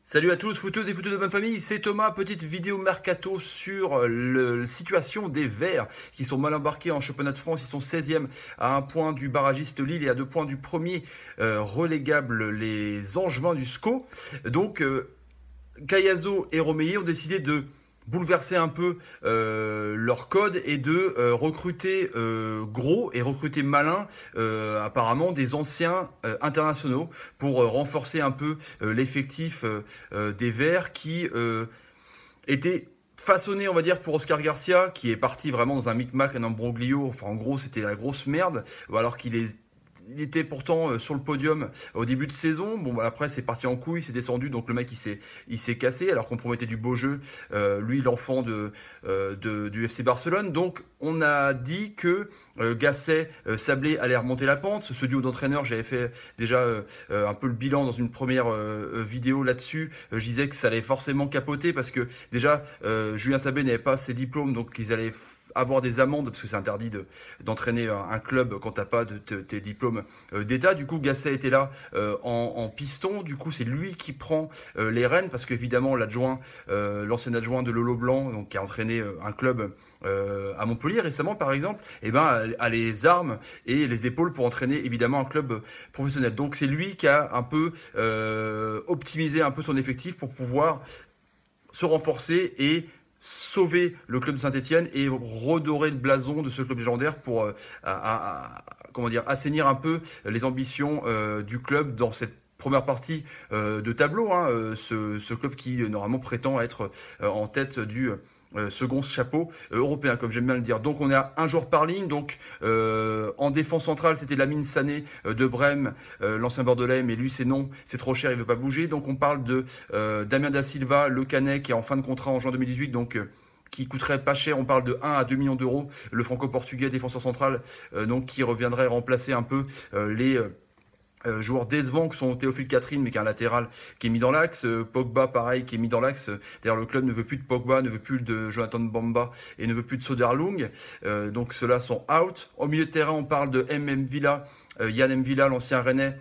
Salut à tous, footeuses et footeux de bonne famille, c'est Thomas, petite vidéo mercato sur la situation des Verts qui sont mal embarqués en championnat de France, ils sont 16e à un point du barragiste Lille et à 2 points du premier relégable les Angevins du SCO. Donc Cayazo et Romeyer ont décidé de bouleverser un peu leur code et de recruter gros et recruter malin apparemment des anciens internationaux pour renforcer un peu l'effectif des Verts qui était façonné, on va dire, pour Oscar Garcia, qui est parti vraiment dans un micmac, un imbroglio. Enfin, en gros, c'était la grosse merde, alors qu'il est il était pourtant sur le podium au début de saison. Bon, bah, après, c'est parti en couille, c'est descendu. Donc, le mec, il s'est cassé alors qu'on promettait du beau jeu. Lui, l'enfant du FC Barcelone. Donc, on a dit que Gasset, Sablé allaient remonter la pente. Ce duo d'entraîneurs, j'avais fait déjà un peu le bilan dans une première vidéo là-dessus. Je disais que ça allait forcément capoter parce que déjà, Julien Sablé n'avait pas ses diplômes, donc ils allaient avoir des amendes parce que c'est interdit d'entraîner un club quand t'as pas tes diplômes d'État. Du coup, Gasset était là en piston. Du coup, c'est lui qui prend les rênes parce qu'évidemment, l'ancien adjoint de Lolo Blanc, donc, qui a entraîné un club à Montpellier récemment, par exemple, eh ben, a les armes et les épaules pour entraîner évidemment un club professionnel. Donc, c'est lui qui a un peu optimisé un peu son effectif pour pouvoir se renforcer et sauver le club de Saint-Etienne et redorer le blason de ce club légendaire pour comment dire, assainir un peu les ambitions du club dans cette première partie de tableau. Hein, ce club qui normalement prétend être en tête du second chapeau européen, comme j'aime bien le dire. Donc on est à un joueur par ligne. Donc en défense centrale, c'était Lamine Sané de Brême, l'ancien Bordelais, mais lui c'est non, c'est trop cher, il veut pas bouger. Donc on parle de Damien Da Silva, le Canet, qui est en fin de contrat en juin 2018, donc qui coûterait pas cher, on parle de 1 à 2 millions d'euros, le franco-portugais défenseur central, donc qui reviendrait remplacer un peu les joueurs décevants que sont Théophile Catherine, mais qui est un latéral qui est mis dans l'axe. Pogba, pareil, qui est mis dans l'axe. D'ailleurs, le club ne veut plus de Pogba, ne veut plus de Jonathan Bamba et ne veut plus de Soderlung. Donc ceux-là sont out. Au milieu de terrain, on parle de MM Villa, Yann M. Villa, l'ancien Rennais,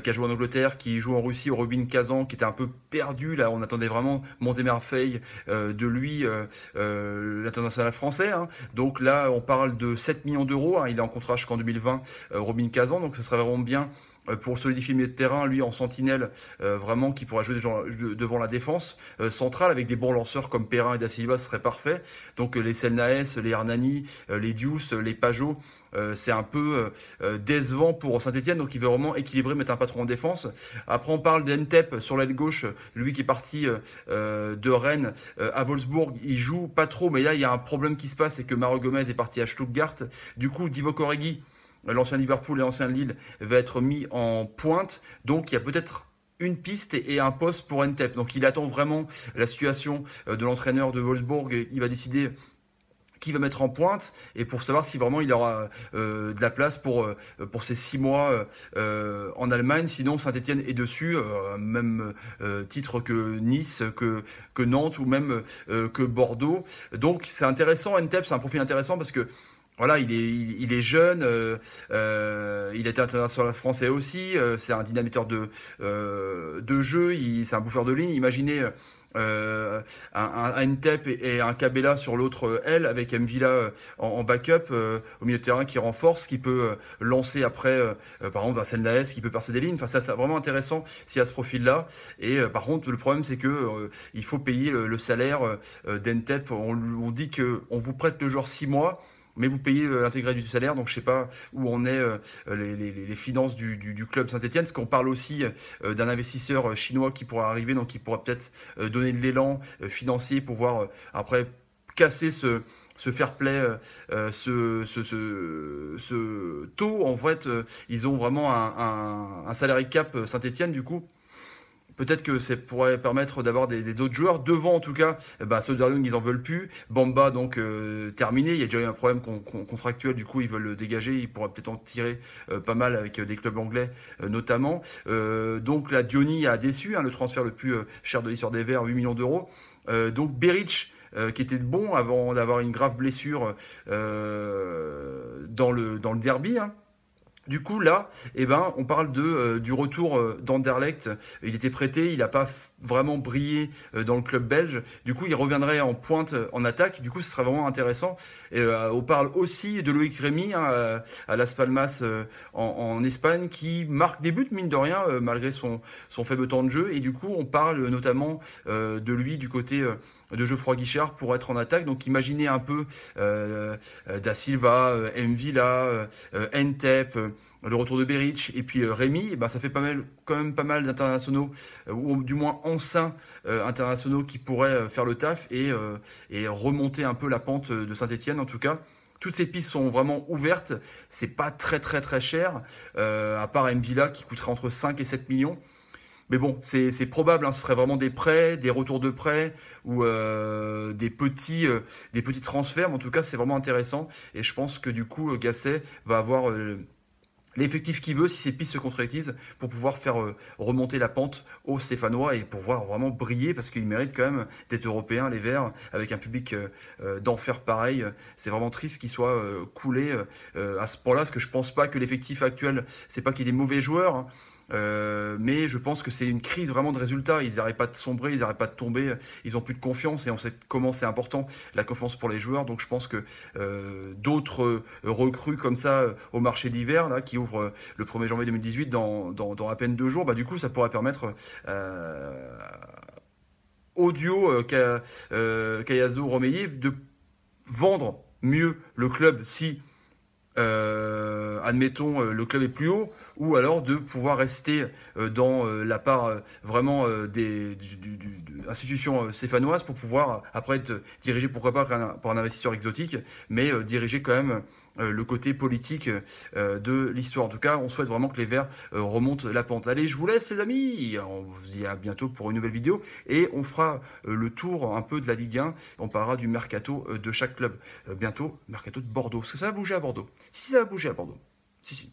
qui a joué en Angleterre, qui joue en Russie, au Rubin Kazan, qui était un peu perdu. Là, on attendait vraiment monts et merveilles de lui, l'international français. Hein. Donc là, on parle de 7 millions d'euros. Hein. Il est en contrat jusqu'en 2020, Rubin Kazan. Donc ce serait vraiment bien pour solidifier le milieu de terrain, lui en sentinelle, vraiment qui pourra jouer devant la défense centrale avec des bons lanceurs comme Perrin et Da Silva, ce serait parfait. Donc les Selnaes, les Hernani, les Diouf, les Pajot, c'est un peu décevant pour Saint-Etienne, donc il veut vraiment équilibrer, mettre un patron en défense. Après on parle d'Entep sur l'aile gauche, lui qui est parti de Rennes à Wolfsburg, il joue pas trop, mais là il y a un problème qui se passe, c'est que Mario Gomez est parti à Stuttgart. Du coup Divock Origi, l'ancien Liverpool et l'ancien Lille, va être mis en pointe. Donc il y a peut-être une piste et un poste pour Ntep. Donc il attend vraiment la situation de l'entraîneur de Wolfsburg. Il va décider qui va mettre en pointe et pour savoir si vraiment il aura de la place pour ces 6 mois en Allemagne. Sinon, Saint-Etienne est dessus, même titre que Nice, que Nantes ou même que Bordeaux. Donc c'est intéressant, Ntep, c'est un profil intéressant parce que voilà, il est jeune, il était international français aussi, c'est un dynamiteur de jeu, c'est un bouffeur de ligne. Imaginez un Ntep et un Cabella sur l'autre aile avec Mvila en backup au milieu de terrain qui renforce, qui peut lancer après, par exemple, Vincent Laes, qui peut percer des lignes. Enfin, ça c'est vraiment intéressant s'il y a ce profil-là. Et par contre, le problème, c'est que il faut payer le salaire d'Ntep. On dit qu'on vous prête le joueur 6 mois mais vous payez l'intégralité du salaire, donc je sais pas où on est les finances du club Saint-Etienne, parce qu'on parle aussi d'un investisseur chinois qui pourra arriver, donc qui pourra peut-être donner de l'élan financier pour pouvoir après casser ce fair play, ce taux. En fait, ils ont vraiment un salary cap Saint-Etienne, du coup. Peut-être que ça pourrait permettre d'avoir d'autres joueurs. Devant, en tout cas, Soderlund, ils en veulent plus. Bamba, donc, terminé. Il y a déjà eu un problème contractuel, du coup, ils veulent le dégager. Ils pourraient peut-être en tirer pas mal avec des clubs anglais, notamment. Donc, la Diony a déçu, hein, le transfert le plus cher de l'histoire des Verts, 8 millions d'euros. Donc, Beric, qui était bon avant d'avoir une grave blessure dans le derby, hein. Du coup, là, on parle du retour d'Anderlecht. Il était prêté, il n'a pas vraiment brillé dans le club belge. Du coup, il reviendrait en pointe en attaque. Du coup, ce serait vraiment intéressant. On parle aussi de Loïc Rémy hein, à Las Palmas en Espagne, qui marque des buts, mine de rien, malgré son faible temps de jeu. Et du coup, on parle notamment de lui du côté de Geoffroy Guichard pour être en attaque. Donc imaginez un peu Da Silva, Mvila, Ntep, le retour de Beric et puis Rémy, ça fait quand même pas mal d'internationaux, ou du moins anciens internationaux qui pourraient faire le taf et remonter un peu la pente de Saint-Etienne en tout cas. Toutes ces pistes sont vraiment ouvertes, c'est pas très très très cher, à part Mbila qui coûterait entre 5 et 7 millions. Mais bon, c'est probable, hein, ce serait vraiment des prêts, des retours de prêts ou des petits transferts. Mais en tout cas, c'est vraiment intéressant. Et je pense que du coup, Gasset va avoir l'effectif qu'il veut si ces pistes se concrétisent pour pouvoir faire remonter la pente aux Stéphanois et pour voir vraiment briller parce qu'ils méritent quand même d'être européens, les Verts, avec un public d'enfer pareil. C'est vraiment triste qu'ils soient coulés à ce point-là parce que je pense pas que l'effectif actuel, c'est pas qu'il y ait des mauvais joueurs. Hein, mais je pense que c'est une crise vraiment de résultats. Ils n'arrêtent pas de sombrer, ils n'arrêtent pas de tomber. Ils ont plus de confiance et on sait comment c'est important la confiance pour les joueurs. Donc je pense que d'autres recrues comme ça au marché d'hiver là qui ouvre le 1er janvier 2018 dans à peine 2 jours, du coup ça pourrait permettre Audio Cayazo Romeyer de vendre mieux le club si admettons le club est plus haut, ou alors de pouvoir rester dans la part vraiment des institutions stéphanoises pour pouvoir après être dirigé pourquoi pas par un investisseur exotique, mais diriger quand même le côté politique de l'histoire. En tout cas, on souhaite vraiment que les Verts remontent la pente. Allez, je vous laisse les amis, on vous dit à bientôt pour une nouvelle vidéo et on fera le tour un peu de la Ligue 1, on parlera du mercato de chaque club. Bientôt, mercato de Bordeaux, parce que ça va bouger à Bordeaux. Si, ça va bouger à Bordeaux. Si.